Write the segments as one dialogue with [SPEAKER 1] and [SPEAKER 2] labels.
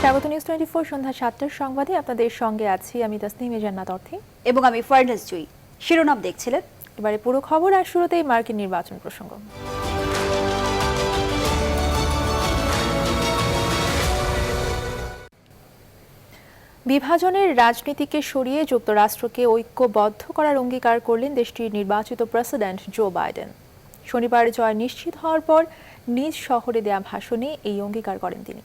[SPEAKER 1] স্বাগত নিউজ 24 সন্ধ্যা 7টার সংবাদে আপনাদের সঙ্গে আছি আমি তাসনিম জান্নাত অর্থী
[SPEAKER 2] এবং আমি ফারনাজ জুই। শিরোনাম দেখছিলেন,
[SPEAKER 1] এবারে পুরো খবর আর শুরুতেই মার্কিন নির্বাচন প্রসঙ্গ। বিভাজনের রাজনীতিকে সরিয়ে যুক্তরাষ্ট্রকে ঐক্যবদ্ধ করার অঙ্গীকার করলেন দেশটির নির্বাচিত প্রেসিডেন্ট জো বাইডেন। শনিবার জয় নিশ্চিত হওয়ার পর নিজ শহরে দেয়া ভাষণে এই অঙ্গীকার করেন তিনি।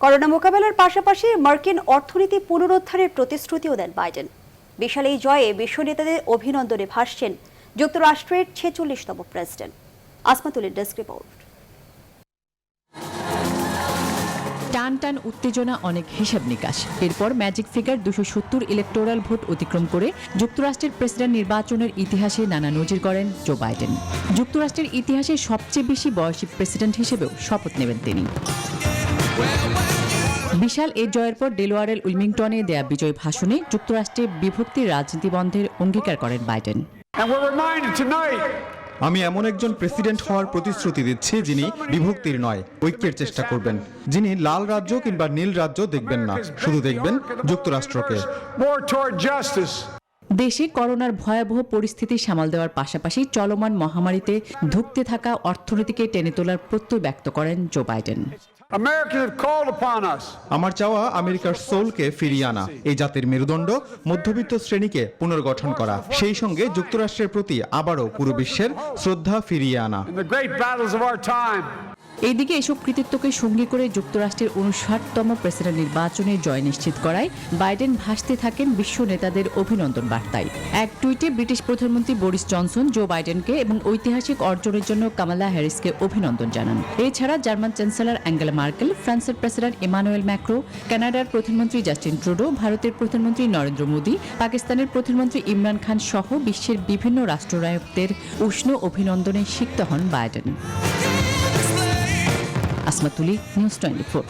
[SPEAKER 2] করোনা মোকাবেলার পাশাপাশি মার্কিন অর্থনীতি পুনরুদ্ধারের প্রতিশ্রুতিও দেন বাইডেন। বিশাল এই জয়ে বিশ্ব নেতাদের অভিনন্দনে ভাসছেন যুক্তরাষ্ট্রের 46তম প্রেসিডেন্ট। আসমাতুলের ডেস্ক রিপোর্ট।
[SPEAKER 3] টান টান উত্তেজনা, অনেক হিসাব নিকাশ। এরপর ম্যাজিক ফিগার 270 ইলেকটোরাল ভোট অতিক্রম করে যুক্তরাষ্ট্রের প্রেসিডেন্ট নির্বাচনের ইতিহাসে নানা নজির করেন জো বাইডেন। যুক্তরাষ্ট্রের ইতিহাসে সবচেয়ে বেশি বয়সী প্রেসিডেন্ট হিসেবেও শপথ নেবেন তিনি। বিশাল এই জয়ের পর ডেলোয়ারের উইলমিংটনে দেয়া বিজয় ভাষণে যুক্তরাষ্ট্রে বিভক্তির রাজনীতি বন্ধের অঙ্গীকার করেন বাইডেন।
[SPEAKER 4] আমি এমন একজন প্রেসিডেন্ট হওয়ার প্রতিশ্রুতি দিচ্ছি যিনি বিভক্তির নয়, ঐক্যের চেষ্টা করবেন, যিনি লাল রাজ্য কিংবা নীল রাজ্য দেখবেন না, শুধু দেখবেন যুক্তরাষ্ট্রকে।
[SPEAKER 3] দেশে করোনার ভয়াবহ পরিস্থিতি সামাল দেওয়ার পাশাপাশি চলমান মহামারীতে ধুঁকতে থাকা অর্থনীতিকে টেনে তোলার প্রত্যয় ব্যক্ত করেন জো বাইডেন।
[SPEAKER 4] আমার চাওয়া আমেরিকার সোলকে ফিরিয়ে আনা, এই জাতির মেরুদণ্ড মধ্যবিত্ত শ্রেণীকে পুনর্গঠন করা, সেই সঙ্গে যুক্তরাষ্ট্রের প্রতি আবারও পুরো বিশ্বের শ্রদ্ধা ফিরিয়ে আনা।
[SPEAKER 3] এইদিকে এসব কৃতিত্বকে সঙ্গী করে যুক্তরাষ্ট্রের 59তম প্রেসিডেন্ট নির্বাচনে জয় নিশ্চিত করায় বাইডেন ভাসতে থাকেন বিশ্ব নেতাদের অভিনন্দন বার্তায়। এক টুইটে ব্রিটিশ প্রধানমন্ত্রী বরিস জনসন জো বাইডেনকে এবং ঐতিহাসিক অর্জনের জন্য কামালা হ্যারিসকে অভিনন্দন জানান। এছাড়া জার্মান চ্যান্সেলর অ্যাঙ্গেলা মার্কেল, ফ্রান্সের প্রেসিডেন্ট ইমানুয়েল ম্যাক্রো, কানাডার প্রধানমন্ত্রী জাস্টিন ট্রুডো, ভারতের প্রধানমন্ত্রী নরেন্দ্র মোদী, পাকিস্তানের প্রধানমন্ত্রী ইমরান খান সহ বিশ্বের বিভিন্ন রাষ্ট্রনায়কদের উষ্ণ অভিনন্দনে সিক্ত হন বাইডেন। আসমাতুলি, নিউজ 24।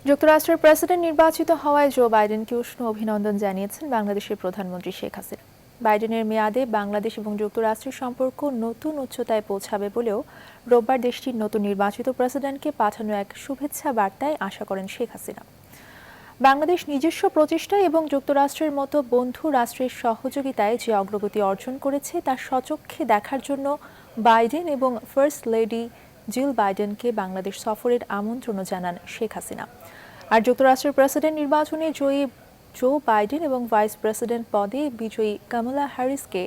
[SPEAKER 1] যুক্তরাষ্ট্রের প্রেসিডেন্ট নির্বাচিত হওয়ায় জো বাইডেনকে উষ্ণ অভিনন্দন জানিয়েছেন বাংলাদেশের প্রধানমন্ত্রী শেখ হাসিনা। বাইডেনের মেয়াদে বাংলাদেশ এবং যুক্তরাষ্ট্রের সম্পর্ক নতুন উচ্চতায় পৌঁছাবে বলেও রোববার দেশটির নতুন নির্বাচিত প্রেসিডেন্টকে পাঠানো এক শুভেচ্ছা বার্তায় আশা করেন শেখ হাসিনা। বাংলাদেশ নিজস্ব প্রচেষ্টায় এবং যুক্তরাষ্ট্রের মতো বন্ধু রাষ্ট্রের সহযোগিতায় যে অগ্রগতি অর্জন করেছে তা স্বচক্ষে দেখার জন্য বাইডেন এবং ফার্স্ট লেডি জিল বাইডেনকে বাংলাদেশ সফরের আমন্ত্রণও জানান শেখ হাসিনা। আর যুক্তরাষ্ট্রের প্রেসিডেন্ট নির্বাচনে জয়ী জো বাইডেন এবং ভাইস প্রেসিডেন্ট পদে বিজয়ী কামালা হ্যারিসকে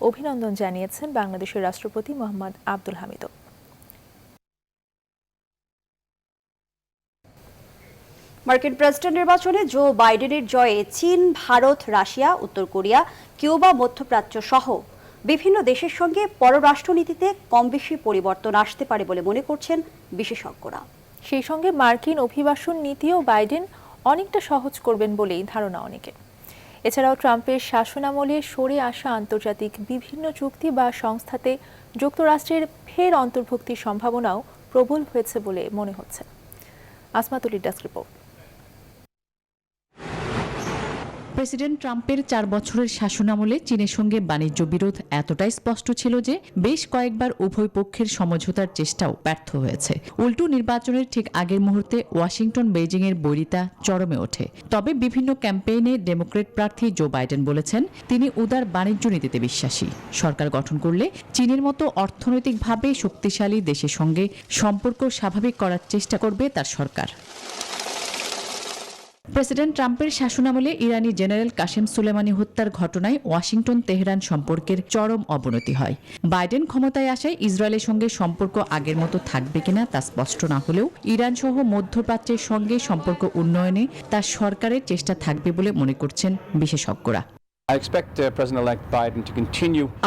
[SPEAKER 1] অভিনন্দন জানিয়েছেন বাংলাদেশের রাষ্ট্রপতি মোহাম্মদ আব্দুল হামিদও।
[SPEAKER 2] মার্কিন প্রেসিডেন্ট নির্বাচনে জো বাইডেনের জয়ে চীন, ভারত, রাশিয়া, উত্তর কোরিয়া, কিউবা, মধ্যপ্রাচ্য সহ বিভিন্ন দেশের সঙ্গে পররাষ্ট্রনীতিতে কম বেশি পরিবর্তন আসতে পারে বলে মনে করছেন বিশেষজ্ঞরা।
[SPEAKER 1] সেই সঙ্গে মার্কিন অভিবাসন নীতিও বাইডেন অনেকটা সহজ করবেন বলেই ধারণা অনেকের। এছাড়াও ট্রাম্পের শাসনামলে সরে আসা আন্তর্জাতিক বিভিন্ন চুক্তি বা সংস্থাতে যুক্তরাষ্ট্রের ফের অন্তর্ভুক্তির সম্ভাবনাও প্রবল হয়েছে বলে মনে হচ্ছে। আসমাতুলির ডেস্ক রিপোর্ট।
[SPEAKER 3] প্রেসিডেন্ট ট্রাম্পের 4 বছরের শাসনামলে চীনের সঙ্গে বাণিজ্য বিরোধ এতটাই স্পষ্ট ছিল যে বেশ কয়েকবার উভয় পক্ষের সমঝোতার চেষ্টাও ব্যর্থ হয়েছে। উল্টো নির্বাচনের ঠিক আগের মুহূর্তে ওয়াশিংটন বেইজিংয়ের বৈরিতা চরমে ওঠে। তবে বিভিন্ন ক্যাম্পেইনে ডেমোক্রেট প্রার্থী জো বাইডেন বলেছেন তিনি উদার বাণিজ্য নীতিতে বিশ্বাসী। সরকার গঠন করলে চীনের মতো অর্থনৈতিকভাবে শক্তিশালী দেশের সঙ্গে সম্পর্ক স্বাভাবিক করার চেষ্টা করবে তার সরকার। প্রেসিডেন্ট ট্রাম্পের শাসনামলে ইরানি জেনারেল কাসেম সুলেমানি হত্যার ঘটনায় ওয়াশিংটন তেহরান সম্পর্কের চরম অবনতি হয়। বাইডেন ক্ষমতায় আসায় ইসরায়েলের সঙ্গে সম্পর্ক আগের মতো থাকবে কিনা তা স্পষ্ট না হলেও ইরান সহ মধ্যপ্রাচ্যের সঙ্গে সম্পর্ক উন্নয়নে তার সরকারের চেষ্টা থাকবে বলে মনে করছেন বিশেষজ্ঞরা।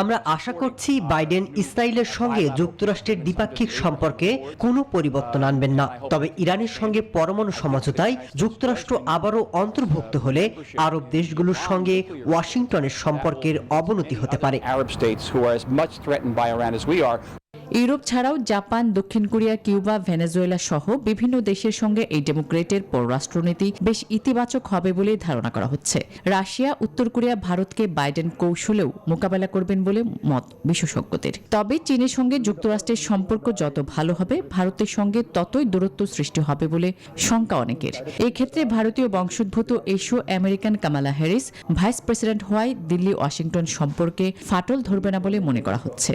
[SPEAKER 5] আমরা আশা করছি বাইডেন ইসরায়েলের সঙ্গে যুক্তরাষ্ট্রের দ্বিপাক্ষিক সম্পর্কে কোনো পরিবর্তন আনবেন না। তবে ইরানের সঙ্গে পরমাণু সমঝোতায় যুক্তরাষ্ট্র আবারও অন্তর্ভুক্ত হলে আরব দেশগুলোর সঙ্গে ওয়াশিংটনের সম্পর্কের অবনতি হতে পারে।
[SPEAKER 3] ইউরোপ ছাড়াও জাপান, দক্ষিণ কোরিয়া, কিউবা, ভেনেজুয়েলা সহ বিভিন্ন দেশের সঙ্গে এই ডেমোক্রেটের পররাষ্ট্রনীতি বেশ ইতিবাচক হবে বলে ধারণা করা হচ্ছে। রাশিয়া, উত্তর কোরিয়া, ভারতকে বাইডেন কৌশলেও মোকাবেলা করবেন বলে মত বিশেষজ্ঞদের। তবে চীনের সঙ্গে যুক্তরাষ্ট্রের সম্পর্ক যত ভালো হবে, ভারতের সঙ্গে ততই দূরত্ব সৃষ্টি হবে বলে শঙ্কা অনেকের। এই ক্ষেত্রে ভারতীয় বংশোদ্ভূত এশীয় American Kamala Harris vice president হওয়ায় দিল্লি ওয়াশিংটন সম্পর্কে ফাটল ধরবে না বলে মনে করা হচ্ছে।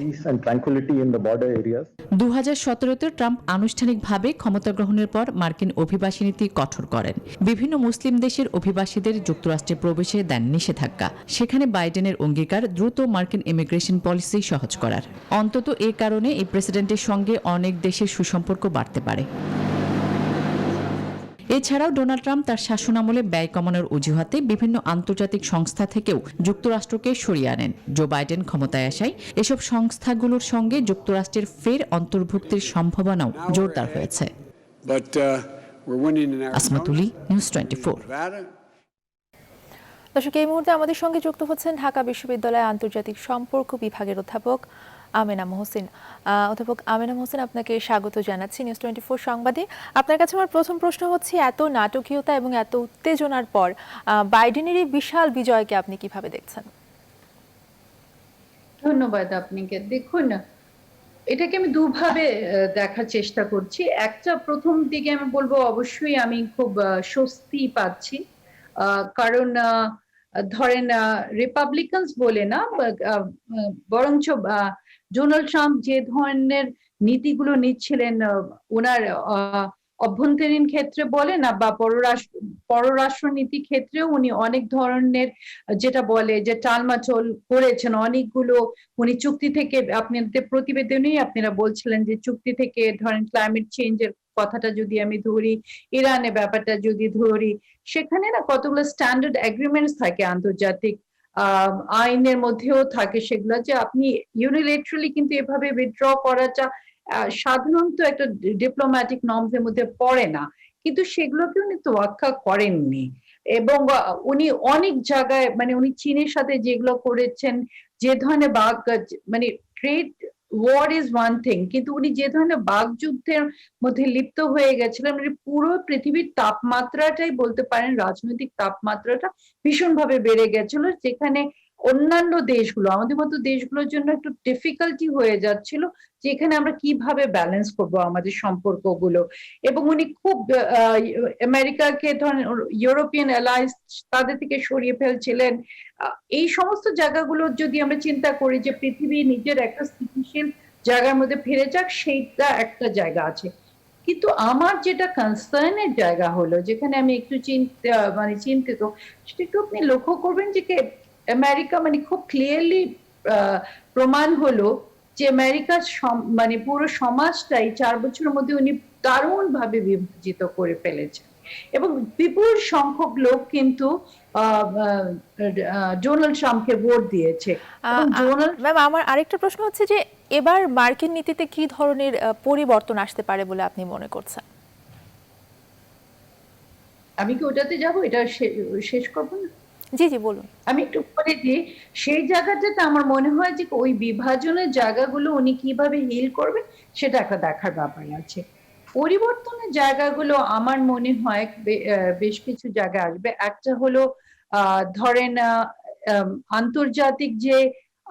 [SPEAKER 3] 2017-তে ট্রাম্প আনুষ্ঠানিকভাবে ক্ষমতা গ্রহণের পর মার্কিন অভিবাসী নীতি কঠোর করেন। বিভিন্ন মুসলিম দেশের অভিবাসীদের যুক্তরাষ্ট্রে প্রবেশে দেন নিষেধাজ্ঞা। সেখানে বাইডেনের অঙ্গীকার দ্রুত মার্কিন ইমিগ্রেশন পলিসি সহজ করার। অন্তত এ কারণে এই প্রেসিডেন্টের সঙ্গে অনেক দেশের সুসম্পর্ক বাড়তে পারে। এছাড়াও ডোনাল্ড ট্রাম্প তার শাসনামলে ব্যয় কমানোর অজুহাতে বিভিন্ন আন্তর্জাতিক সংস্থা থেকেও যুক্তরাষ্ট্রকে সরিয়ে আনেন। জো বাইডেন ক্ষমতায় আসায় এসব সংস্থাগুলোর সঙ্গে যুক্তরাষ্ট্রের ফের অন্তর্ভুক্তির সম্ভাবনাও জোরদার হয়েছে। আসমাতুলি, নিউজ 24।
[SPEAKER 1] দর্শক, এই মুহূর্তে আমাদের সঙ্গে যুক্ত হচ্ছেন ঢাকা বিশ্ববিদ্যালয়ের আন্তর্জাতিক সম্পর্ক বিভাগের অধ্যাপক আমেনা মোহসিন। অধ্যাপক আমেনা মোহসিন, আপনাকে স্বাগত জানাচ্ছি নিউজ 24 সংবাদে। আপনার কাছে আমার প্রথম প্রশ্ন হচ্ছে, এত নাটকীয়তা এবং এত উত্তেজনার পর বাইডেনের এই বিশাল বিজয়কে আপনি কিভাবে দেখছেন?
[SPEAKER 6] ধন্যবাদ আপনাকে। দেখুন, এটাকে আমি দুভাবে দেখার চেষ্টা করছি। একটা, প্রথম দিকে আমি বলবো অবশ্যই আমি খুব স্বস্তি পাচ্ছি, কারণ ধরেন রিপাবলিকানস বলে না, বরঞ্চ ডোনাল্ড ট্রাম্প যে ধরনের নীতিগুলো নিচ্ছিলেন ওনার অভ্যন্তরীণ ক্ষেত্রে বলে না বা পররাষ্ট্রনীতি ক্ষেত্রেও উনি অনেক ধরনের যেটা বলে যে টালমাটোল করেছেন। অনেকগুলো উনি চুক্তি থেকে, আপনাদের প্রতিবেদনেই আপনারা বলছিলেন যে চুক্তি থেকে ধরেন ক্লাইমেট চেঞ্জের কথাটা যদি আমি ধরি, ইরানের ব্যাপারটা যদি ধরি, সেখানে না কতগুলো স্ট্যান্ডার্ড এগ্রিমেন্টস থাকে আন্তর্জাতিক আইনের মধ্যেও থাকে, সেগুলো যে আপনি ইউনিলেটারালি কিন্তু এভাবে উইথড্র করাটা সাধারণত একটা ডিপ্লোম্যাটিক নর্মসের মধ্যে পড়ে না, কিন্তু সেগুলোকে উনি তোয়াক্কা করেননি। এবং উনি অনেক জায়গায়, মানে উনি চীনের সাথে যেগুলো করেছেন, যে ধরনের মানে trade war is one thing, কিন্তু উনি যে ধরনের বাকযুদ্ধের মধ্যে লিপ্ত হয়ে গেছিলেন, মানে পুরো পৃথিবীর তাপমাত্রাটাই বলতে পারেন, রাজনৈতিক তাপমাত্রাটা ভীষণভাবে বেড়ে গেছিল, যেখানে অন্যান্য দেশগুলো, আমাদের মতো দেশগুলোর জন্য একটু ডিফিকাল্টি হয়ে যাচ্ছিল যে এখানে আমরা কিভাবে ব্যালেন্স করব আমাদের সম্পর্কগুলো। এবং উনি খুব আমেরিকাকে ধরেন ইউরোপিয়ান অ্যালায়েন্স তাদের থেকে সরিয়ে ফেলছিলেন। এই সমস্ত জায়গাগুলো যদি আমরা চিন্তা করি যে পৃথিবী নিজের একটা স্থিতিশীল জায়গার মধ্যে ফিরে যাক, সেইটা একটা জায়গা আছে। কিন্তু আমার যেটা কনসার্নের জায়গা হলো, যেখানে আমি একটু চিন্তিত, সেটা একটু আপনি লক্ষ্য করবেন যে আমেরিকা মানে খুব ক্লিয়ারলি প্রমাণ হলো যে আমেরিকার মানে পুরো সমাজটাই 4 বছরের মধ্যে উনি দারুণ ভাবে বিভাজিত করে ফেলেছেন, এবং বিপুল সংখ্যক লোক কিন্তু ডোনাল্ড ট্রাম্পকে ভোট দিয়েছে।
[SPEAKER 1] ম্যাম, আমার আরেকটা প্রশ্ন হচ্ছে যে এবার মার্কিন নীতিতে কি ধরনের পরিবর্তন আসতে পারে বলে আপনি মনে করছেন?
[SPEAKER 6] আমি কি ওটাতে যাবো? এটা শেষ করবো না?
[SPEAKER 1] জি জি, বলুন।
[SPEAKER 6] আমি একটু বলে দিই, সেই জায়গাটাতে আমার মনে হয় যে ওই বিভাজনের জায়গাগুলো উনি কিভাবে হিল করবেন সেটা একটা দেখার ব্যাপার আছে। পরিবর্তনের জায়গাগুলো আমার মনে হয় বেশ কিছু জায়গা আসবে। একটা হলো ধরেন আন্তর্জাতিক যে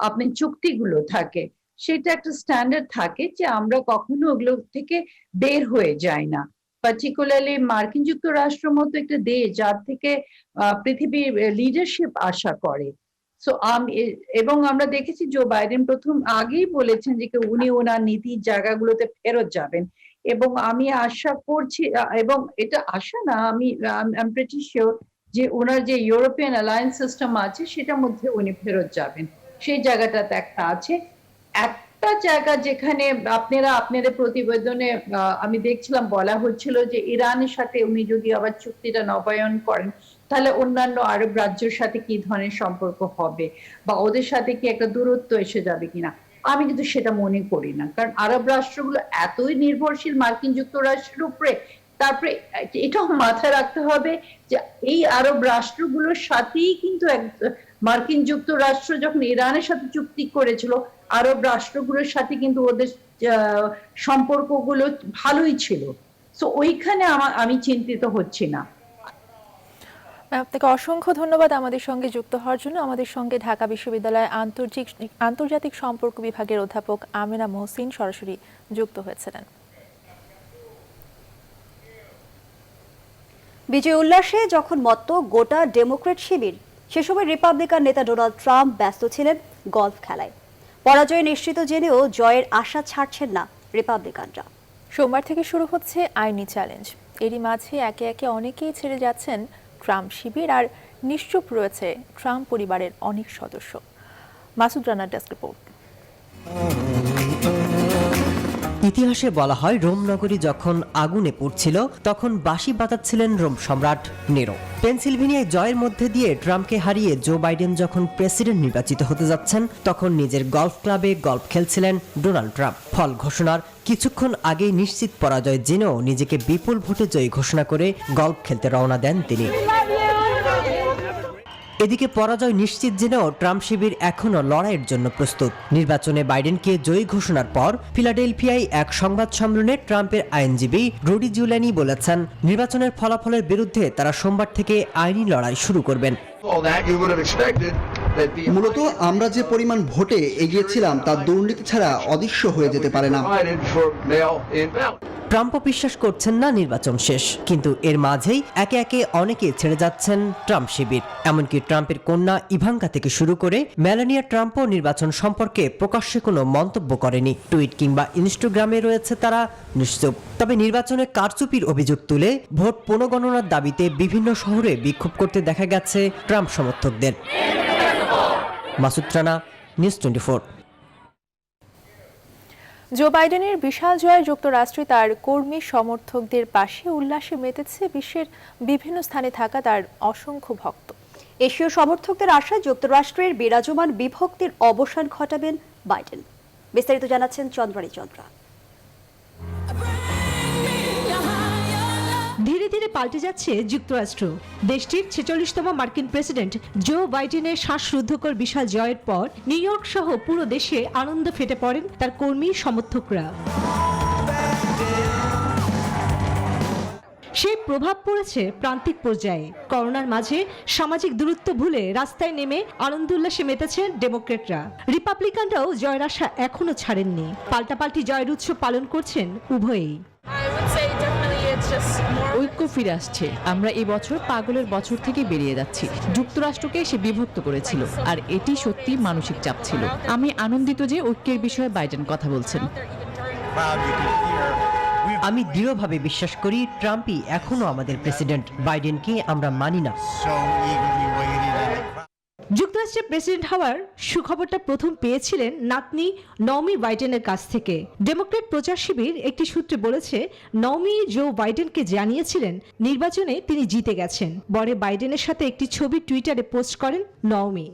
[SPEAKER 6] আপনি চুক্তিগুলো থাকে, সেটা একটা স্ট্যান্ডার্ড থাকে যে আমরা কখনো ওগুলো থেকে বের হয়ে যাই না। পার্টিকুলারলি মার্কিন যুক্তরাষ্ট্র মতো একটা দেশ যার থেকে পৃথিবীর লিডারশিপ আশা করে। এবং আমরা দেখেছি জো বাইডেন প্রথম আগেই বলেছেন যে উনি ওনার নীতির জায়গাগুলোতে ফেরত যাবেন, এবং আমি আশা করছি, এবং এটা আশা না, আমি প্রিটি শিওর যে ওনার যে ইউরোপিয়ান অ্যালায়েন্স সিস্টেম আছে সেটার মধ্যে উনি ফেরত যাবেন। সেই জায়গাটাতে একটা আছে। একটা জায়গা যেখানে আপনাদের প্রতিবেদনে আমি দেখছিলাম বলা হচ্ছিল যে ইরানের সাথে উনি যদি আবার চুক্তিটা নবায়ন করেন, তাহলে অন্যান্য আরব রাজ্যের সাথে কি ধরনের সম্পর্ক হবে, বা ওদের সাথে কি একটা দূরত্ব এসে যাবে কিনা। আমি কিন্তু সেটা মনে করি না, কারণ আরব রাষ্ট্রগুলো এতই নির্ভরশীল মার্কিন যুক্তরাষ্ট্রের উপরে। তারপরে এটাও মাথায় রাখতে হবে যে এই আরব রাষ্ট্রগুলোর সাথেই কিন্তু মার্কিন যুক্তরাষ্ট্র যখন ইরানের সাথে চুক্তি করেছিল, আরব রাষ্ট্রগুলোর সাথে কিন্তু ওদের সম্পর্কগুলো ভালোই ছিল। সো ওইখানে আমি চিন্তিত হচ্ছি না।
[SPEAKER 1] আপনাকে অসংখ্য ধন্যবাদ আমাদের সঙ্গে যুক্ত হওয়ার জন্য। আমাদের সঙ্গে ঢাকা বিশ্ববিদ্যালয়ের আন্তর্জাতিক সম্পর্ক বিভাগের অধ্যাপক আমেনা মহসিন সরাসরি যুক্ত হয়েছিলেন।
[SPEAKER 2] বিজয় উল্লাসে যখন মত্ত গোটা ডেমোক্রেট শিবির, সে সময় রিপাবলিকান নেতা ডোনাল্ড ট্রাম্প ব্যস্ত ছিলেন গলফ খেলায়। পরাজয় নিশ্চিত জেনেও জয়ের আশা ছাড়ছেন না রিপাবলিকানরা।
[SPEAKER 1] সোমবার থেকে শুরু হচ্ছে আইনি চ্যালেঞ্জ। এরই মাঝে একে একে অনেকেই ছেড়ে যাচ্ছেন ট্রাম্প শিবির, আর নিশ্চুপ রয়েছে ট্রাম্প পরিবারের অনেক সদস্য। মাসুদ রানার ডেস্ক রিপোর্ট।
[SPEAKER 5] ইতিহাসে বলা হয় রোম নগরী যখন আগুনে পুড়ছিল তখন বাঁশি বাজাচ্ছিলেন রোম সম্রাট নেরো। পেনসিলভেনিয়ায় জয়ের মধ্যে দিয়ে ট্রাম্পকে হারিয়ে জো বাইডেন যখন প্রেসিডেন্ট নির্বাচিত হতে যাচ্ছেন তখন নিজের গলফ ক্লাবে গলফ খেলছিলেন ডোনাল্ড ট্রাম্প। ফল ঘোষণার কিছুক্ষণ আগেই নিশ্চিত পরাজয় জেনেও নিজেকে বিপুল ভোটে জয়ী ঘোষণা করে গলফ খেলতে রওনা দেন তিনি। এদিকে পরাজয় নিশ্চিত জেনেও ট্রাম্প শিবির এখনও লড়াইয়ের জন্য প্রস্তুত। নির্বাচনে বাইডেনকে জয়ী ঘোষণার পর ফিলাডেলফিয়ায় এক সংবাদ সম্মেলনে ট্রাম্পের আইনজীবী রুডি জিউলিয়ানি বলেছেন নির্বাচনের ফলাফলের বিরুদ্ধে তারা সোমবার থেকে আইনি লড়াই শুরু করবেন।
[SPEAKER 7] মূলত আমরা যে পরিমাণ ভোটে এগিয়েছিলাম তা দুর্নীতি ছাড়া অদৃশ্য হয়ে যেতে পারে না।
[SPEAKER 5] ট্রাম্পও বিশ্বাস করছেন না নির্বাচন শেষ, কিন্তু এর মাঝেই একে একে অনেকে ছেড়ে যাচ্ছেন ট্রাম্প শিবির। এমনকি ট্রাম্পের কন্যা ইভাঙ্কা থেকে শুরু করে মেলানিয়া ট্রাম্পও নির্বাচন সম্পর্কে প্রকাশ্যে কোনো মন্তব্য করেনি। টুইট কিংবা ইনস্টাগ্রামে রয়েছে তারা নিশ্চুপ। তবে নির্বাচনে কারচুপির অভিযোগ তুলে ভোট পুনঃগণনার দাবিতে বিভিন্ন শহরে বিক্ষোভ করতে দেখা গেছে ট্রাম্প সমর্থকদের। মাসুদ রানা, নিউজ 24।
[SPEAKER 1] জো বাইডেনের বিশাল জয়ে যুক্তরাষ্ট্রে তার কর্মী সমর্থকদের পাশে উল্লাসে মেতেছে বিশ্বের বিভিন্ন স্থানে থাকা তার অসংখ্য ভক্ত।
[SPEAKER 2] এশীয় সমর্থকদের আশায় যুক্তরাষ্ট্রের বিরাজমান বিভক্তির অবসান ঘটাবেন বাইডেন। বিস্তারিত জানাচ্ছেন চন্দ্রানী চন্দ্রা।
[SPEAKER 8] ধীরে ধীরে পাল্টে যাচ্ছে যুক্তরাষ্ট্র। দেশটির 46তম মার্কিন প্রেসিডেন্ট জো বাইডেনের শ্বাসরুদ্ধকর বিশাল জয়ের পর নিউ ইয়র্ক সহ পুরো দেশে আনন্দ ফেটে পড়েন তার কর্মী সমর্থকরা। সেই প্রভাব পড়েছে প্রান্তিক পর্যায়ে। করোনার মাঝে সামাজিক দূরত্ব ভুলে রাস্তায় নেমে আনন্দ উল্লাসে মেতেছেন ডেমোক্রেটরা। রিপাবলিকানরাও জয়ের আশা এখনো ছাড়েননি। পাল্টাপাল্টি জয়ের উৎসব পালন করছেন উভয়েই।
[SPEAKER 3] ঐক্য ফিরে আসছে। আমরা এই বছর পাগলের বছর থেকে বেরিয়ে যাচ্ছি। যুক্তরাষ্ট্রকে সে বিভক্ত করেছিল, আর এটি সত্যি মানসিক চাপ ছিল। আমি আনন্দিত যে ঐক্যের বিষয়ে বাইডেন কথা বলছেন।
[SPEAKER 5] আমি দৃঢ়ভাবে বিশ্বাস করি ট্রাম্পই এখনো আমাদের প্রেসিডেন্ট। বাইডেনকে আমরা মানি না।
[SPEAKER 8] যুক্তরাষ্ট্রের প্রেসিডেন্ট হওয়ার সুখবরটা প্রথম পেয়েছিলেন নাতনি নওমি বাইডেনের কাছ থেকে। ডেমোক্রেট প্রচার শিবির একটি সূত্রে বলেছে নওমি জো বাইডেনকে জানিয়েছিলেন নির্বাচনে তিনি জিতে গেছেন। পরে বাইডেনের সাথে একটি ছবি টুইটারে পোস্ট করেন নওমি।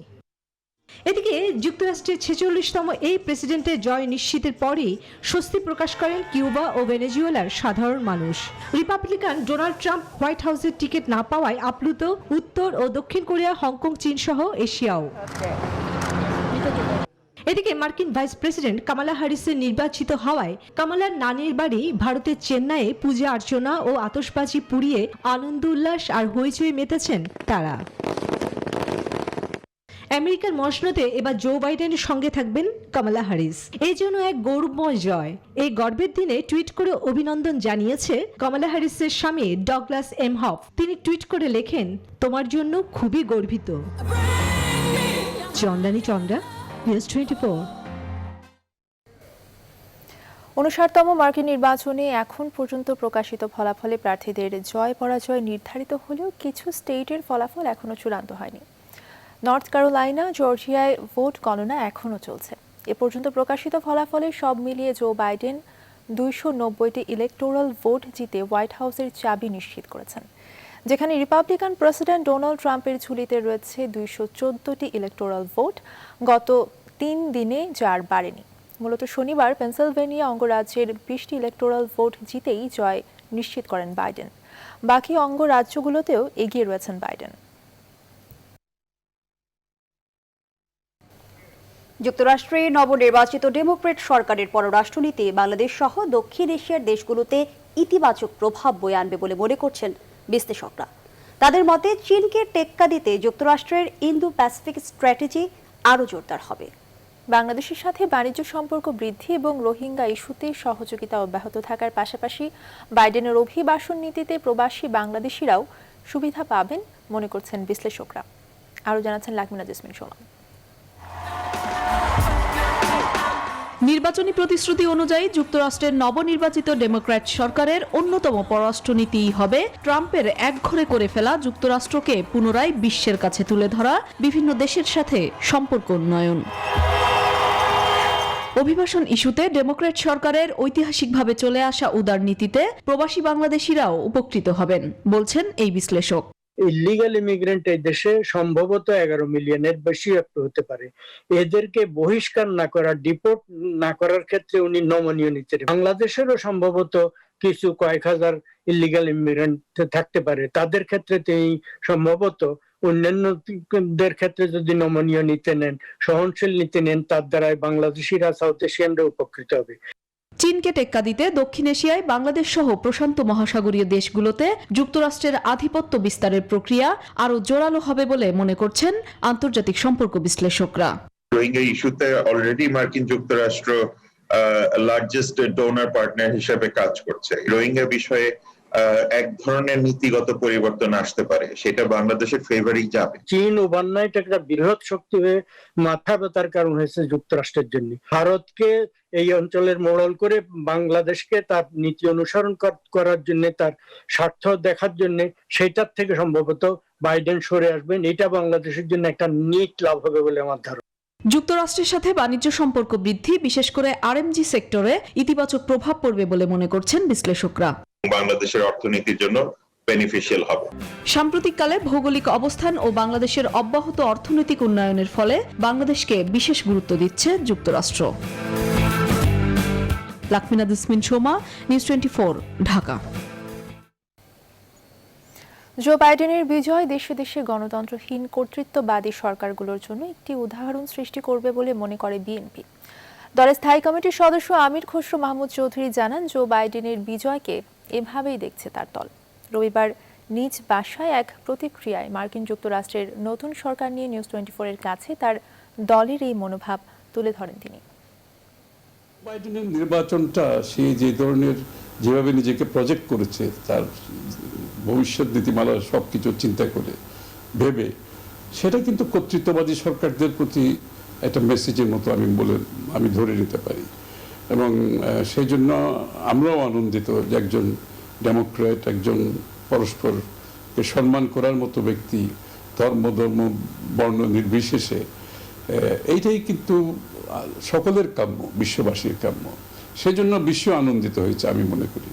[SPEAKER 8] এদিকে যুক্তরাষ্ট্রের 46তম এই প্রেসিডেন্টের জয় নিশ্চিতের পরই স্বস্তি প্রকাশ করেন কিউবা ও ভেনেজুয়েলার সাধারণ মানুষ। রিপাবলিকান ডোনাল্ড ট্রাম্প হোয়াইট হাউসের টিকিট না পাওয়ায় আপ্লুত উত্তর ও দক্ষিণ কোরিয়া, হংকং, চীন সহ এশিয়াও। এদিকে মার্কিন ভাইস প্রেসিডেন্ট কামালা হ্যারিসের নির্বাচিত হওয়ায় কামালার নানির বাড়ি ভারতের চেন্নাইয়ে পূজা অর্চনা ও আতশবাজি পুড়িয়ে আনন্দ উল্লাস আর হইচই মেতেছেন তারা। আমেরিকার মসনদে এবার জো বাইডেনের সঙ্গে থাকবেন কামালা হ্যারিস। এই জন্য এক গৌরবময় জয়। এই গর্বের দিনে টুইট করে অভিনন্দন জানিয়েছে কামালা হ্যারিসের স্বামী ডগলাস এম হফ। তিনি টুইট করে লেখেন, তোমার জন্য খুবই গর্বিত। চন্দ্রানী চন্দ্রা, নিউজ 24।
[SPEAKER 1] 59তম মার্কিন নির্বাচনে এখন পর্যন্ত প্রকাশিত ফলাফলে প্রার্থীদের জয় পরাজয় নির্ধারিত হলেও কিছু স্টেটের ফলাফল এখনো চূড়ান্ত হয়নি। নর্থ ক্যারোলাইনা, জর্জিয়ায় ভোট গণনা এখনও চলছে। এ পর্যন্ত প্রকাশিত ফলাফলে সব মিলিয়ে জো বাইডেন 290টি ইলেকটোরাল ভোট জিতে হোয়াইট হাউসের চাবি নিশ্চিত করেছেন, যেখানে রিপাবলিকান প্রেসিডেন্ট ডোনাল্ড ট্রাম্পের ঝুলিতে রয়েছে 214টি ইলেকটোরাল ভোট গত 3 দিনে, যার বাড়েনি। মূলত শনিবার পেনসিলভেনিয়া অঙ্গরাজ্যের 20টি ইলেকটোরাল ভোট জিতেই জয় নিশ্চিত করেন বাইডেন। বাকি অঙ্গরাজ্যগুলোতেও এগিয়ে রয়েছেন বাইডেন।
[SPEAKER 2] যুক্তরাষ্ট্রে নবনির্বাচিত ডেমোক্রেট সরকারের পররাষ্ট্রনীতি বাংলাদেশ সহ দক্ষিণ এশিয়ার দেশগুলোতে ইতিবাচক প্রভাব বয়ে আনবে বলে মনে করছেন বিশ্লেষকরা। তাদের মতে চীনকে টেক্কা দিতে যুক্তরাষ্ট্রের ইন্দো প্যাসিফিক স্ট্র্যাটেজি আরও জোরদার হবে।
[SPEAKER 1] বাংলাদেশের সাথে বাণিজ্য সম্পর্ক বৃদ্ধি এবং রোহিঙ্গা ইস্যুতে সহযোগিতা অব্যাহত থাকার পাশাপাশি বাইডেনের অভিবাসন নীতিতে প্রবাসী বাংলাদেশিরাও সুবিধা পাবেন মনে করছেন বিশ্লেষকরা। আরও জানাচ্ছেন লাকমিনা জেসমিন সোমা।
[SPEAKER 9] নির্বাচনী প্রতিশ্রুতি অনুযায়ী যুক্তরাষ্ট্রের নবনির্বাচিত ডেমোক্র্যাট সরকারের অন্যতম পররাষ্ট্রনীতিই হবে ট্রাম্পের একঘরে করে ফেলা যুক্তরাষ্ট্রকে পুনরায় বিশ্বের কাছে তুলে ধরা বিভিন্ন দেশের সাথে সম্পর্ক উন্নয়ন। অভিবাসন ইস্যুতে ডেমোক্র্যাট সরকারের ঐতিহাসিকভাবে চলে আসা উদার নীতিতে প্রবাসী বাংলাদেশিরাও উপকৃত হবেন বলছেন এই বিশ্লেষক।
[SPEAKER 10] ইলিগাল ইমিগ্রেন্ট এই দেশে সম্ভবত 11 মিলিয়নের বেশি একটু হতে পারে। এদেরকে বহিষ্কার না করা, ডিপোর্ট না করার ক্ষেত্রে উনি নমনীয় নিতে বাংলাদেশেরও সম্ভবত কিছু কয়েক হাজার ইলিগাল ইমিগ্রেন্ট থাকতে পারে। তাদের ক্ষেত্রে তিনি সম্ভবত অন্যান্যদের ক্ষেত্রে যদি নমনীয় নিতে নেন, সহনশীল নীতি নেন, তার দ্বারাই বাংলাদেশিরা সাউথ এশিয়ানরা উপকৃত হবে।
[SPEAKER 9] চীনকে টেক্কা দিতে দক্ষিণ এশিয়ায় বাংলাদেশ সহ প্রশান্ত মহাসাগরীয় দেশগুলোতে যুক্তরাষ্ট্রের আধিপত্য বিস্তারের প্রক্রিয়া আরও জোরালো হবে বলে মনে করছেন আন্তর্জাতিক সম্পর্ক বিশ্লেষকরা।
[SPEAKER 11] রোহিঙ্গা ইস্যুতে অলরেডি মার্কিন যুক্তরাষ্ট্র লার্জেস্ট ডোনার পার্টনার হিসেবে কাজ করছে। রোহিঙ্গা বিষয়ে এক ধরনের নীতিগত পরিবর্তন আসতে পারে, সেটা বাংলাদেশের ফেভারেই যাবে।
[SPEAKER 10] চীন ওভারনাইট একটা বৃহৎ শক্তি হয়ে মাথা ব্যথার কারণ হয়েছে যুক্তরাষ্ট্রের জন্য। ভারতকে এই অঞ্চলের মোড়ল করে বাংলাদেশকে তার নীতি অনুসরণ করার জন্য, তার স্বার্থ দেখার জন্য, সেটার থেকে সম্ভবত বাইডেন সরে আসবেন। এটা বাংলাদেশের জন্য একটা নিট লাভ হবে বলে আমার ধারণা।
[SPEAKER 9] যুক্তরাষ্ট্রের সাথে বাণিজ্য সম্পর্ক বৃদ্ধি, বিশেষ করে আরএমজি সেক্টরে ইতিবাচক প্রভাব পড়বে বলে মনে করছেন বিশ্লেষকরা।
[SPEAKER 11] বাংলাদেশের অর্থনীতির জন্য বেনিফিশিয়াল হবে।
[SPEAKER 9] সাম্প্রতিককালে ভৌগোলিক অবস্থান ও বাংলাদেশের অব্যাহত অর্থনৈতিক উন্নয়নের ফলে বাংলাদেশকে বিশেষ গুরুত্ব দিচ্ছে যুক্তরাষ্ট্র। লাকমিনা জেসমিন সোমা, নিউজ 24, ঢাকা।
[SPEAKER 1] জো বাইডেনের বিজয় দেশে দেশে গণতন্ত্রহীন কর্তৃত্ববাদী সরকারগুলোর জন্য একটি উদাহরণ সৃষ্টি করবে বলে মনে করে বিএনপি। দলের স্থায়ী কমিটির সদস্য আমির খসরু মাহমুদ চৌধুরী জানান, জো বাইডেনের বিজয়কে এভাবেই দেখছে তার দল। রবিবার নিজ বাসায় এক প্রতিক্রিয়ায় মার্কিন যুক্তরাষ্ট্রের নতুন সরকার নিয়ে নিউজ 24-এর কাছে তার দলের এই মনোভাব তুলে ধরেন তিনি।
[SPEAKER 12] বাইডেনের নির্বাচনটা সে যে ধরনের যেভাবে নিজেকে প্রজেক্ট করেছে, তার ভবিষ্যৎ নীতিমালা সবকিছু চিন্তা করে ভেবে, সেটা কিন্তু কর্তৃত্ববাদী সরকারদের প্রতি একটা মেসেজের মতো আমি ধরে নিতে পারি। এবং সেই জন্য আমরাও আনন্দিত যে একজন ডেমোক্রেট, একজন পরস্পরকে সম্মান করার মতো ব্যক্তি, ধর্ম বর্ণ নির্বিশেষে, এইটাই কিন্তু সকলের কাম্য, বিশ্ববাসীর কাম্য। সেজন্য বিশ্ব আনন্দিত হয়েছে আমি মনে করি।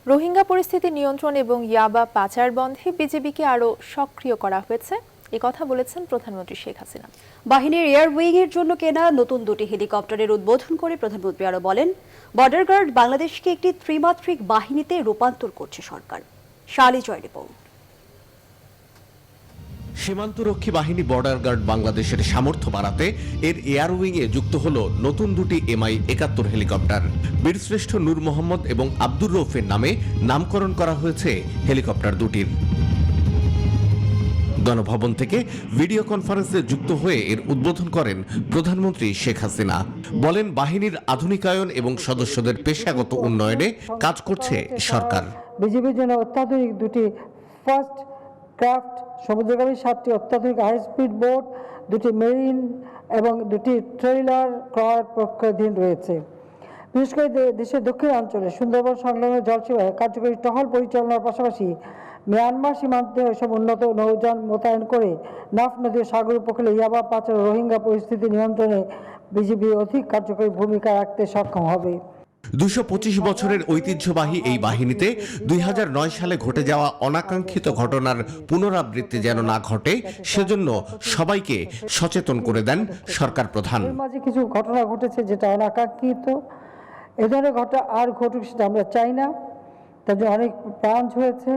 [SPEAKER 1] রোহিঙ্গা পরিস্থিতি নিয়ন্ত্রণ এবং ইয়াবা পাচার বন্ধে বিজেপিকে আরও সক্রিয় করা হয়েছে, একথা বলেছেন প্রধানমন্ত্রী শেখ হাসিনা।
[SPEAKER 2] বাহিনীর এয়ার উইং এর জন্য কেনা নতুন 2টি হেলিকপ্টারের উদ্বোধন করে প্রধানমন্ত্রী আরো বলেন, বর্ডার গার্ড বাংলাদেশকে একটি ত্রিমাত্রিক বাহিনীতে রূপান্তর করছে সরকার। শালি জয় রিপোর্ট।
[SPEAKER 13] সীমান্তরক্ষী বাহিনী বর্ডার গার্ড বাংলাদেশের সামর্থ্য বাড়াতে এর এয়ার উইংয়ে যুক্ত হল নতুন 2টি MI-71 হেলিকপ্টার। বীরশ্রেষ্ঠ নূর মোহাম্মদ এবং আব্দুর রৌফের নামে নামকরণ করা হয়েছে হেলিকপ্টার দুটির। গণভবন থেকে ভিডিও কনফারেন্সে যুক্ত হয়ে এর উদ্বোধন করেন প্রধানমন্ত্রী শেখ হাসিনা। বলেন, বাহিনীর আধুনিকায়ন এবং সদস্যদের পেশাগত উন্নয়নে কাজ করছে সরকার।
[SPEAKER 14] বিজিবির জন্য অত্যাধুনিক 2টি ফার্স্ট ক্রাফট সমুদ্রগামী 7টি অত্যাধুনিক হাই স্পিড বোট, 2টি মেরিন এবং 2টি ট্রেইলার ক্রয়ের প্রক্রিয়াধীন রয়েছে। বিশেষ করে দেশের দক্ষিণ অঞ্চলে সুন্দরবন সংলগ্ন জলসীমায় কার্যকরী টহল পরিচালনার পাশাপাশি মিয়ানমার সীমান্তে এসব উন্নত নৌযান মোতায়েন করে নাফ নদী ও সাগর উপকূলে ইয়াবা পাচার ও রোহিঙ্গা পরিস্থিতি নিয়ন্ত্রণে বিজিবি অধিক কার্যকরী ভূমিকা রাখতে সক্ষম হবে।
[SPEAKER 13] 225 বছরের ঐতিহ্যবাহী এই বাহিনীতে 2009 সালে ঘটে যাওয়া অনাকাঙ্ক্ষিত ঘটনার পুনরাবৃত্তি যেন না ঘটে, সেজন্য সবাইকে সচেতন করে দেন সরকার প্রধান।
[SPEAKER 14] মাঝে কিছু ঘটনা ঘটেছে যেটা অনাকাঙ্ক্ষিত, এ ধরনের ঘটনা আর ঘটুক সেটা আমরা চাই না। তার জন্য অনেক প্রাণ হয়েছে,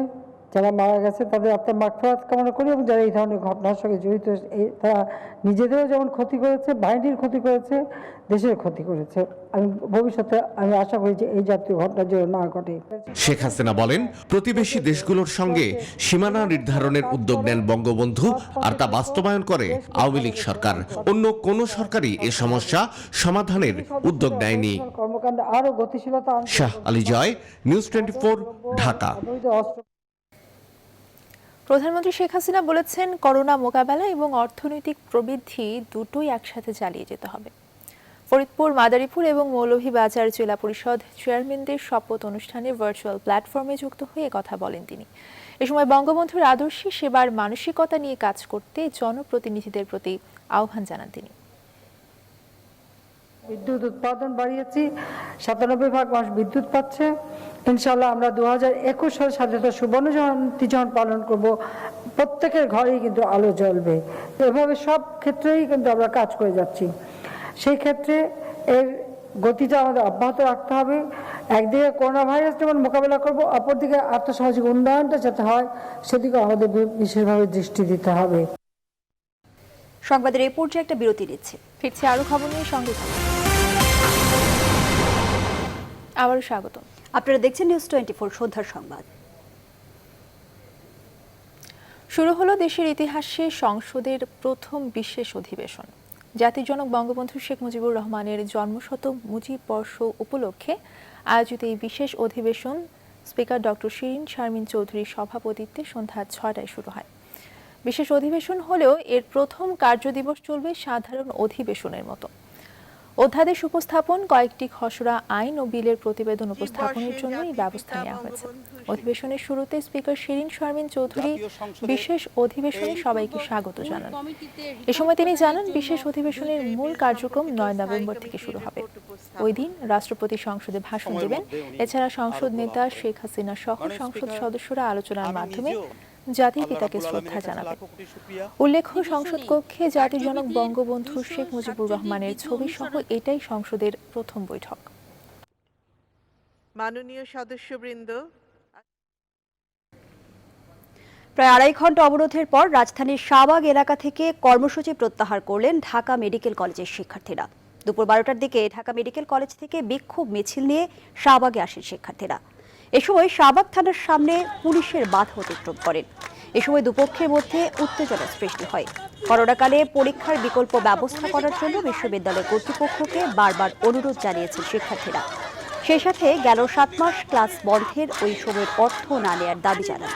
[SPEAKER 14] যারা মারা গেছে তাদের আত্মার মাগফিরাত কামনা করি, এবং যারা এই ধরনের ঘটনার সঙ্গে জড়িত তারা নিজেদেরও যেমন ক্ষতি করেছে, বাহিনীর ক্ষতি করেছে, দেশের ক্ষতি করেছে। আমি ভবিষ্যতে আশা করি যে এই জাতীয় ঘটনা যেন না ঘটে।
[SPEAKER 13] শেখ হাসিনা বলেন, প্রতিবেশী দেশগুলোর সঙ্গে সীমানা নির্ধারণের উদ্যোগ নেন বঙ্গবন্ধু, আর তা বাস্তবায়ন করে আওয়ামী লীগ সরকার। অন্য কোন সরকারই এ সমস্যা সমাধানের উদ্যোগ নেয়নি।
[SPEAKER 14] কর্মকাণ্ডে আরো গতিশীলতা
[SPEAKER 13] শাহ আলী জয়, নিউজ 24, ঢাকা।
[SPEAKER 1] প্রধানমন্ত্রী শেখ হাসিনা বলেছেন, করোনা মোকাবেলা এবং অর্থনৈতিক প্রবৃদ্ধি দুটোই একসাথে চালিয়ে যেতে হবে। ফরিদপুর, মাদারীপুর এবং মৌলভীবাজার জেলা পরিষদ চেয়ারম্যানদের শপথ অনুষ্ঠানে ভার্চুয়াল প্ল্যাটফর্মে যুক্ত হয়ে কথা বলেন তিনি। এ সময় বঙ্গবন্ধুর আদর্শে সেবার মানসিকতা নিয়ে কাজ করতে জনপ্রতিনিধিদের প্রতি আহ্বান জানান তিনি।
[SPEAKER 14] বিদ্যুৎ উৎপাদন বাড়িয়েছি, ৯৭% মানুষ বিদ্যুৎ পাচ্ছে। ইনশাআল্লাহ আমরা 2021 সালে স্বাধীনতা সুবর্ণ জয়ন্তী যখন পালন করব, প্রত্যেকের ঘরেই কিন্তু আলো জ্বলবে। এভাবে সব ক্ষেত্রেই কিন্তু আমরা কাজ করে যাচ্ছি। সেই ক্ষেত্রে এর গতিটা আমাদের অব্যাহত রাখতে হবে। একদিকে করোনা ভাইরাস যেমন মোকাবেলা করব, অপরদিকে আর্থসামাজিক উন্নয়নটা যাতে হয় সেদিকে আমাদের বিশেষভাবে দৃষ্টি দিতে হবে।
[SPEAKER 2] সংবাদের এই পর্যায়ে একটা বিরতি নিচ্ছে,
[SPEAKER 1] ফিরছি আরো খবর নিয়ে, সঙ্গে থাকুন। আবারও স্বাগত।
[SPEAKER 2] আপনারা দেখছেন নিউজ 24 সন্ধ্যার সংবাদ।
[SPEAKER 1] শুরু হলো দেশের ইতিহাসে সংসদের প্রথম বিশেষ অধিবেশন। জাতির জনক বঙ্গবন্ধু শেখ মুজিবুর রহমানের জন্মশত মুজিব বর্ষ উপলক্ষে আয়োজিত এই বিশেষ অধিবেশন স্পিকার ডক্টর শিরিন শারমিন চৌধুরীর সভাপতিত্বে সন্ধ্যা 6টায় শুরু হয়। বিশেষ অধিবেশন হলেও এর প্রথম কার্যদিবস চলবে সাধারণ অধিবেশনের মতো। অধ্যাদেশ উপস্থাপন, কয়েকটি খসড়া আইন ও বিলের প্রতিবেদন উপস্থাপনের জন্য এই ব্যবস্থা নেওয়া হয়েছে। অধিবেশনের শুরুতে স্পিকার শিরিন শারমিন চৌধুরী বিশেষ অধিবেশনে সবাইকে স্বাগত জানান। এ সময় তিনি জানান, বিশেষ অধিবেশনের মূল কার্যক্রম 9 নভেম্বর থেকে শুরু হবে। ওই দিন রাষ্ট্রপতি সংসদে ভাষণ দেবেন। এছাড়া সংসদ নেতা শেখ হাসিনা সহ সংসদ সদস্যরা আলোচনার মাধ্যমে জাতির পিতাকে শ্রদ্ধা জানাবেন। উল্লেখ্য, সংসদ কক্ষে জাতির জনক বঙ্গবন্ধু শেখ মুজিবুর রহমানের ছবি সহ এটাই সংসদের প্রথম বৈঠক।
[SPEAKER 15] মাননীয় সদস্যবৃন্দ,
[SPEAKER 2] প্রায় 2.5 ঘন্টা অবরোধের পর রাজধানীর শাহবাগ এলাকা থেকে কর্মসূচি প্রত্যাহার করলেন ঢাকা মেডিকেল কলেজের শিক্ষার্থীরা। দুপুর 12টার দিকে ঢাকা মেডিকেল কলেজ থেকে বিক্ষোভ মিছিল নিয়ে শাহবাগে আসেন শিক্ষার্থীরা। এ সময় শাহবাগ থানার সামনে পুলিশের বাধা অতিক্রম করেন। এ সময় দুপক্ষের মধ্যে উত্তেজনা সৃষ্টি হয়। করোনাকালে পরীক্ষার বিকল্প ব্যবস্থা করার জন্য বিশ্ববিদ্যালয় কর্তৃপক্ষকে বারবার অনুরোধ জানিয়েছেন শিক্ষার্থীরা। সেই সাথে গেল 7 মাস ক্লাস বন্ধের ওই সময়ের অর্থ না নেয়ার দাবি জানান।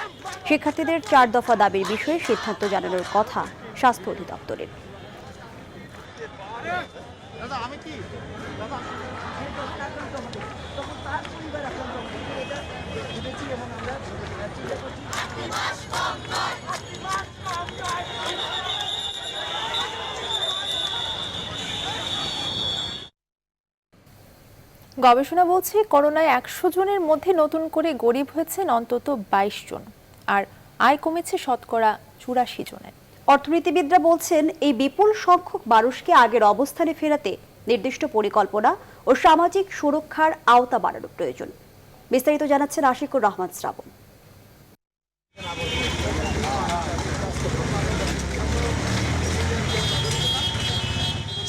[SPEAKER 2] শিক্ষার্থীদের 4 দফা দাবির বিষয়ে সিদ্ধান্ত জানানোর কথা স্বাস্থ্য অধিদপ্তরের।
[SPEAKER 1] গবেষণা বলছে, করোনায় 100 জনের মধ্যে নতুন করে গরিব হয়েছেন অন্তত 22 জন, আর আয় কমেছে শতকরা 84 জনের।
[SPEAKER 2] অর্থনীতিবিদরা বলছেন, এই বিপুল সংখ্যক মানুষকে আগের অবস্থানে ফেরাতে নির্দিষ্ট পরিকল্পনা ও সামাজিক সুরক্ষার আওতা বাড়ানোর প্রয়োজন। বিস্তারিত জানাচ্ছেন আশিকুর রহমান শ্রাবণ।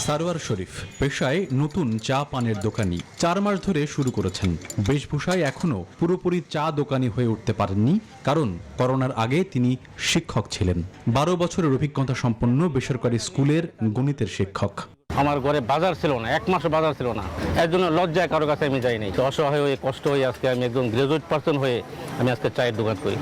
[SPEAKER 16] সারোয়ার শরীফ পেশায় নতুন চা পানের দোকানি, 4 মাস ধরে শুরু করেছেন। বেশভূষায় এখনো পুরোপুরি চা দোকানি হয়ে উঠতে পারেননি, কারণ করোনার আগে তিনি শিক্ষক ছিলেন। 12 বছরের অভিজ্ঞতা সম্পন্ন বেসরকারি স্কুলের গণিতের শিক্ষক।
[SPEAKER 17] আমার ঘরে বাজার ছিল না, 1 মাসও বাজার ছিল না, এর জন্য লজ্জায় কারো কাছে আমি যাইনি। অসহায় হয়ে কষ্ট হয়ে আজকে আমি একজন গ্রাজুয়েট পার্সন হয়ে আমি আজকে চায়ের দোকান করি।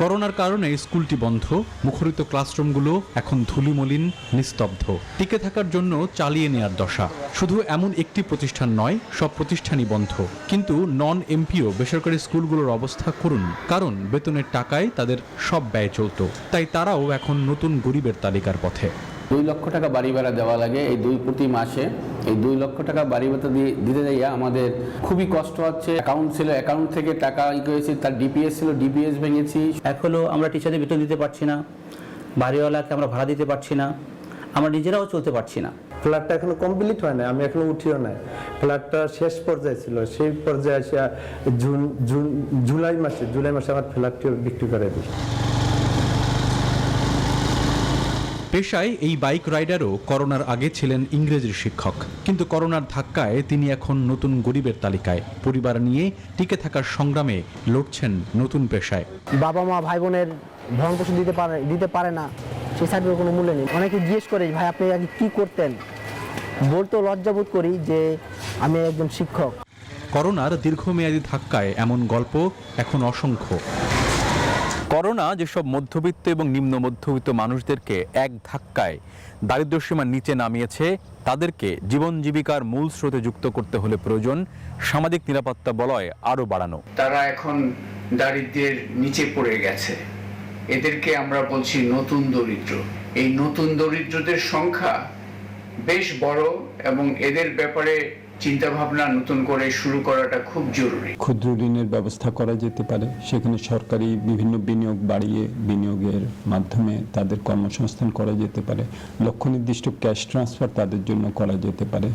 [SPEAKER 16] করোনার কারণে স্কুলটি বন্ধ, মুখরিত ক্লাসরুমগুলো এখন ধুলিমলিন, নিস্তব্ধ। টিকে থাকার জন্য চালিয়ে নেয়ার দশা। শুধু এমন একটি প্রতিষ্ঠান নয়, সব প্রতিষ্ঠানই বন্ধ। কিন্তু নন এমপিও বেসরকারি স্কুলগুলোর অবস্থা করুন, কারণ বেতনের টাকায় তাদের সব ব্যয় চলত। তাই তারাও এখন নতুন গরিবের তালিকার পথে।
[SPEAKER 18] 2 লক্ষ টাকা বাড়ি ভাড়া দেওয়া লাগে এই প্রতি মাসে। এই 2 লক্ষ টাকা বাড়ি ভাড়া দিতে যাইয়া আমাদের খুবই কষ্ট হচ্ছে। অ্যাকাউন্ট ছিল, অ্যাকাউন্ট থেকে টাকা করেছি, তার ডিপিএস ছিল, ডিপিএস ভেঙেছি।
[SPEAKER 19] এখন আমরা টিচারদের বেতন দিতে পারছি না, বাড়িওয়ালাকে আমরা ভাড়া দিতে পারছি না, আমরা নিজেরাও চলতে পারছি না।
[SPEAKER 15] ফ্ল্যাটটা এখনো কমপ্লিট হয় না, আমি এখনো উঠিও নাই। ফ্ল্যাটটা শেষ পর্যায়ে ছিল, সেই পর্যায়ে আসিয়া জুলাই মাসে আমার ফ্ল্যাটটি বিক্রি করে দিই।
[SPEAKER 16] পেশায় এই বাইক রাইডারও করোনার আগে ছিলেন ইংরেজির শিক্ষক, কিন্তু করোনার ধাক্কায় তিনি এখন নতুন গরিবের তালিকায়। পরিবার নিয়ে টিকে থাকার সংগ্রামে লড়ছেন নতুন পেশায়।
[SPEAKER 19] বাবা মা ভাই বোনের ভরণ পোষণ দিতে পারে না, সেই সার্টিফিকেট কোনো মূল্য নেই। অনেকে জিজ্ঞেস করে ভাই আপনি আগে কি করতেন, বলতেও লজ্জাবোধ করি যে আমি একজন শিক্ষক।
[SPEAKER 16] করোনার দীর্ঘমেয়াদী ধাক্কায় এমন গল্প এখন অসংখ্য। করোনা যেসব মধ্যবিত্ত এবং নিম্ন মধ্যবিত্ত মানুষদেরকে এক ধাক্কায় দারিদ্র্যসীমার নিচে নামিয়েছে, তাদেরকে জীবন জীবিকার মূল স্রোতে যুক্ত করতে হলে প্রয়োজন সামাজিক নিরাপত্তা বলয় আরও বাড়ানো।
[SPEAKER 20] তারা এখন দারিদ্র্যের নিচে পড়ে গেছে, এদেরকে আমরা বলছি নতুন দরিদ্র। এই নতুন দরিদ্রদের সংখ্যা বেশ বড় এবং এদের ব্যাপারে চিন্তা ভাবনা নতুন করে শুরু করাটা খুব জরুরি।
[SPEAKER 12] ক্ষুদ্র ঋণের ব্যবস্থা করা যেতে পারে, সেখানে সরকারি বিভিন্ন বিনিয়োগ বাড়িয়ে বিনিয়োগের মাধ্যমে তাদের কর্মসংস্থান করা যেতে পারে, লক্ষ্য নির্দিষ্ট ক্যাশ ট্রান্সফার তাদের জন্য করা যেতে পারে।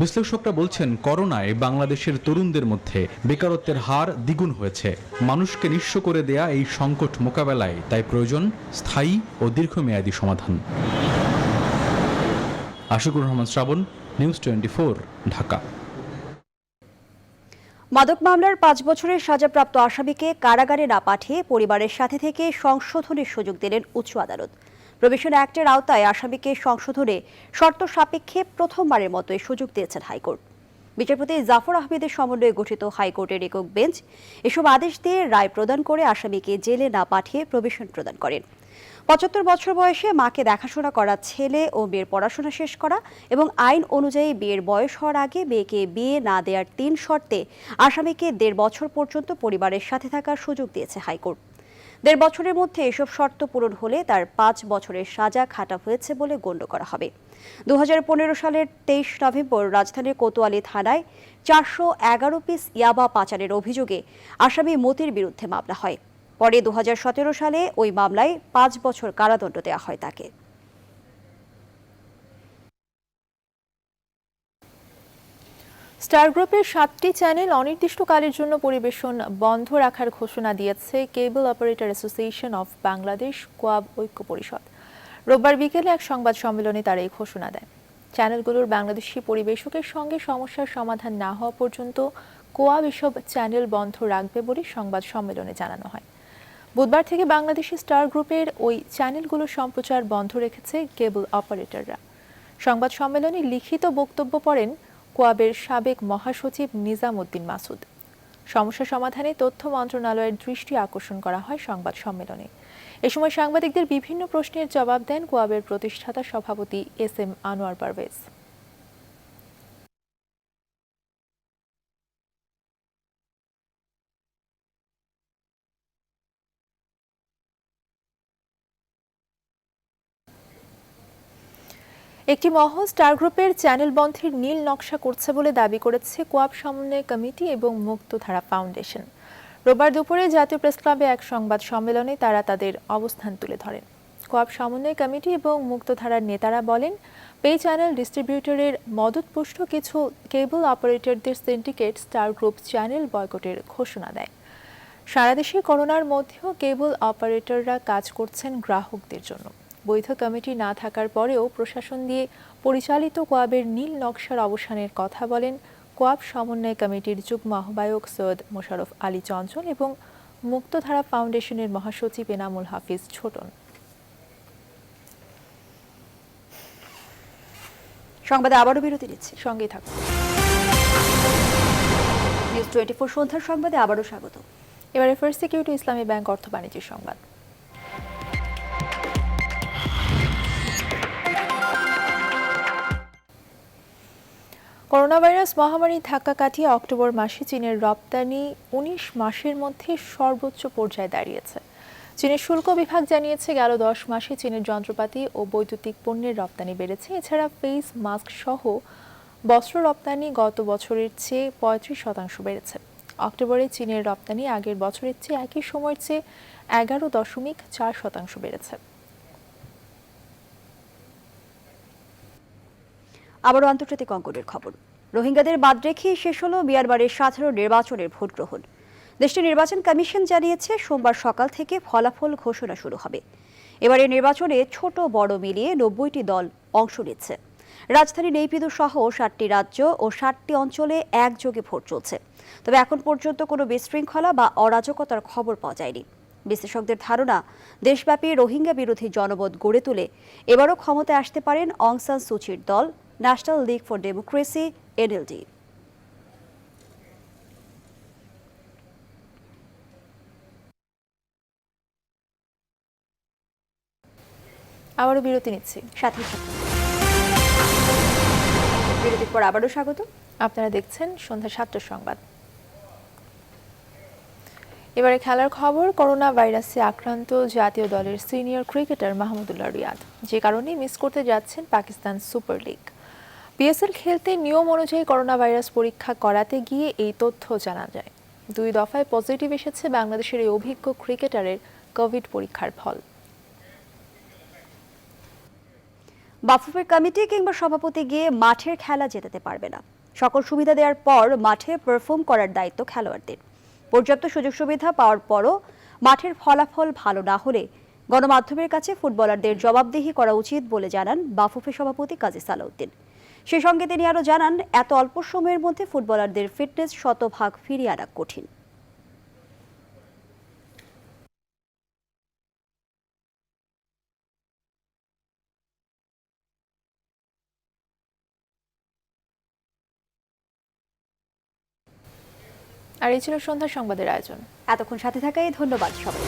[SPEAKER 16] বিশ্লেষকরা বলছেন করোনায় বাংলাদেশের তরুণদের মধ্যে বেকারত্বের হার দ্বিগুণ হয়েছে। মানুষকে নিঃস্ব করে দেয়া এই সংকট মোকাবেলায় তাই প্রয়োজন স্থায়ী ও দীর্ঘমেয়াদী সমাধান। আশিকুর রহমান শ্রাবণ, নিউজ 24, ঢাকা।
[SPEAKER 2] মাদক মামলার 5 বছরের সাজাপ্রাপ্ত আসামিকে কারাগারে না পাঠিয়ে পরিবারের সাথে থেকে সংশোধনের সুযোগ দিলেন উচ্চ আদালত। প্রভিশন অ্যাক্টের আওতায় আসামিকে সংশোধনে শর্ত সাপেক্ষে প্রথমবারের মতো এই সুযোগ দিয়েছেন হাইকোর্ট। বিচারপতি জাফর আহমেদের সমন্বয়ে গঠিত হাইকোর্টের একক বেঞ্চ এসব আদেশ দিয়ে রায় প্রদান করে আসামিকে জেলে না পাঠিয়ে প্রভিশন প্রদান করেন। 75 বছর বয়সে মাকে দেখাশোনা করা, ছেলে ও মেয়ের পড়াশোনা শেষ করা এবং আইন অনুযায়ী বিয়ের বয়স হওয়ার আগে মেয়েকে বিয়ে না দেওয়ার 3 শর্তে আসামিকে 1.5 বছর পর্যন্ত পরিবারের সাথে থাকার সুযোগ দিয়েছে হাইকোর্ট। 1.5 বছরের মধ্যে এসব শর্ত পূরণ হলে তার 5 বছরের সাজা খাটা হয়েছে বলে গণ্য করা হবে। 2015 সালের 23 নভেম্বর রাজধানীর কোতোয়ালি থানায় 411 পিস ইয়াবা পাচারের অভিযোগে আসামি মতির বিরুদ্ধে মামলা হয়। পরে 2017 সালে ওই মামলায় 5 বছর কারাদণ্ড দেওয়া হয় তাকে।
[SPEAKER 1] স্টার গ্রুপের 7টি চ্যানেল অনির্দিষ্টকালের জন্য পরিবেশন বন্ধ রাখার ঘোষণা দিয়েছে কেবল অপারেটর অ্যাসোসিয়েশন অফ বাংলাদেশ কোয়াব ঐক্য পরিষদ। রোববার বিকেলে এক সংবাদ সম্মেলনে তারা এই ঘোষণা দেয়। চ্যানেলগুলোর বাংলাদেশি পরিবেশকের সঙ্গে সমস্যার সমাধান না হওয়া পর্যন্ত কোয়াব এসব চ্যানেল বন্ধ রাখবে বলে সংবাদ সম্মেলনে জানানো হয়। বুধবার থেকে বাংলাদেশি স্টার গ্রুপের ওই চ্যানেলগুলো সম্প্রচার বন্ধ রেখেছে কেবল অপারেটররা। সংবাদ সম্মেলনে লিখিত বক্তব্য পড়েন কোয়াবের সাবেক মহাসচিব নিজাম উদ্দিন মাসুদ। সমস্যা সমাধানে তথ্য মন্ত্রণালয়ের দৃষ্টি আকর্ষণ করা হয় সংবাদ সম্মেলনে। এ সময় সাংবাদিকদের বিভিন্ন প্রশ্নের জবাব দেন কোয়াবের প্রতিষ্ঠাতা সভাপতি SM আনোয়ার পারভেজ। একটি মহল স্টার গ্রুপের চ্যানেল বন্ধের নীল নকশা করছে বলে দাবি করেছে কোয়াব সমন্বয় কমিটি এবং মুক্তধারা ফাউন্ডেশন। রোববার দুপুরে জাতীয় প্রেস ক্লাবে এক সংবাদ সম্মেলনে তারা তাদের অবস্থান তুলে ধরেন। কোয়াব সমন্বয় কমিটি এবং মুক্তধারার নেতারা বলেন, পে চ্যানেল ডিস্ট্রিবিউটরের মদতপুষ্ট কিছু কেবল অপারেটরদের সিন্ডিকেট স্টার গ্রুপ চ্যানেল বয়কটের ঘোষণা দেয়। সারা দেশে করোনার মধ্যেও কেবল অপারেটররা কাজ করছেন গ্রাহকদের জন্য। বৈধ কমিটি না থাকার পরেও প্রশাসন দিয়ে পরিচালিত কোয়াবের নীল নকশার অবসানের কথা বলেন কোয়াব সমন্বয় কমিটির যুগ্ম আহ্বায়ক সৈয়দ মোশাররফ আলী চঞ্চল এবং মুক্তধারা ফাউন্ডেশনের মহাসচিব এনামুল হাফিজ ছোটন।
[SPEAKER 2] সংবাদে আবারও বিরতি নিচ্ছি, সঙ্গেই থাকুন। নিউজ 24 সন্ধ্যার সংবাদে আবারও স্বাগত।
[SPEAKER 1] এবারে ফার্স্ট সিকিউরিটি ইসলামী ব্যাংক অর্থ বাণিজ্যের সংবাদ। করোনা ভাইরাস মহামারী ধাক্কা কাটিয়ে অক্টোবর মাসে চীনের রপ্তানি 19 মাসের মধ্যে সর্বোচ্চ পর্যায়ে দাঁড়িয়েছে। চীনের শুল্ক বিভাগ জানিয়েছে, গেল 10 মাসে চীনের যন্ত্রপাতি ও বৈদ্যুতিক পণ্যের রপ্তানি বেড়েছে। এছাড়া ফেস মাস্ক সহ বস্ত্র রপ্তানি গত বছরের চেয়ে 35% বেড়েছে। অক্টোবরে চীনের রপ্তানি আগের বছরের চেয়ে একই সময়ের চেয়ে 11.4% বেড়েছে।
[SPEAKER 2] আবারও আন্তর্জাতিক অঙ্গনের খবর। রোহিঙ্গাদের বাদ রেখে শেষ হলো মিয়ানমারের সাধারণ নির্বাচনের ভোট গ্রহণ। দেশটির নির্বাচন কমিশন জানিয়েছে সোমবার সকাল থেকে ফলাফল ঘোষণা শুরু হবে। এবারের নির্বাচনে ছোট বড় মিলিয়ে 90টি দল অংশ নিচ্ছে। রাজধানী নেইপিদো সহ 7টি রাজ্য ও 7টি অঞ্চলে একযোগে ভোট চলছে। তবে এখন পর্যন্ত কোনো বিশৃঙ্খলা বা অরাজকতার খবর পাওয়া যায়নি। বিশ্লেষকদের ধারণা, দেশব্যাপী রোহিঙ্গা বিরোধী জনমত গড়ে তুলে এবারও ক্ষমতায় আসতে পারেন অং সান সুচির দল national League for democracy NLD।
[SPEAKER 1] আবারও বিরতি নিচ্ছি,
[SPEAKER 2] সাথে বিরতির পর আবারও স্বাগত।
[SPEAKER 1] আপনারা দেখছেন সন্ধ্যা 7টার সংবাদ। এবারে খেলার খবর। করোনা ভাইরাসে আক্রান্ত জাতীয় দলের সিনিয়র ক্রিকেটার মাহমুদুল্লাহ রিয়াদ যে কারণে মিস করতে যাচ্ছেন পাকিস্তান সুপার লিগ। PSL খেলতে নিয়ম অনুযায়ী করোনা ভাইরাস পরীক্ষা করাতে গিয়ে এই তথ্য জানা যায়। 2 দফায় পজিটিভ এসেছে বাংলাদেশের এই অভিজ্ঞ ক্রিকেটারের কোভিড পরীক্ষার ফল।
[SPEAKER 2] বাফুফের কমিটি কিংবা সভাপতি গিয়ে মাঠের খেলা জেতাতে পারবে না। সকল সুবিধা দেওয়ার পর মাঠে পারফর্ম করার দায়িত্ব খেলোয়াড়দের। পর্যাপ্ত সুযোগ সুবিধা পাওয়ার পরও মাঠের ফলাফল ভালো না হলে গণমাধ্যমের কাছে ফুটবলারদের জবাবদিহি করা উচিত বলে জানান বাফুফে সভাপতি কাজী সালাউদ্দিন। সেই সঙ্গে তিনি আরও জানান, এত অল্প সময়ের মধ্যে ফুটবলারদের ফিটনেস শতভাগ ফিরিয়ে আনা কঠিন।
[SPEAKER 1] আর এই ছিল সন্ধ্যা সংবাদের আয়োজন।
[SPEAKER 2] এতক্ষণ সাথে থাকায় ধন্যবাদ সবাই।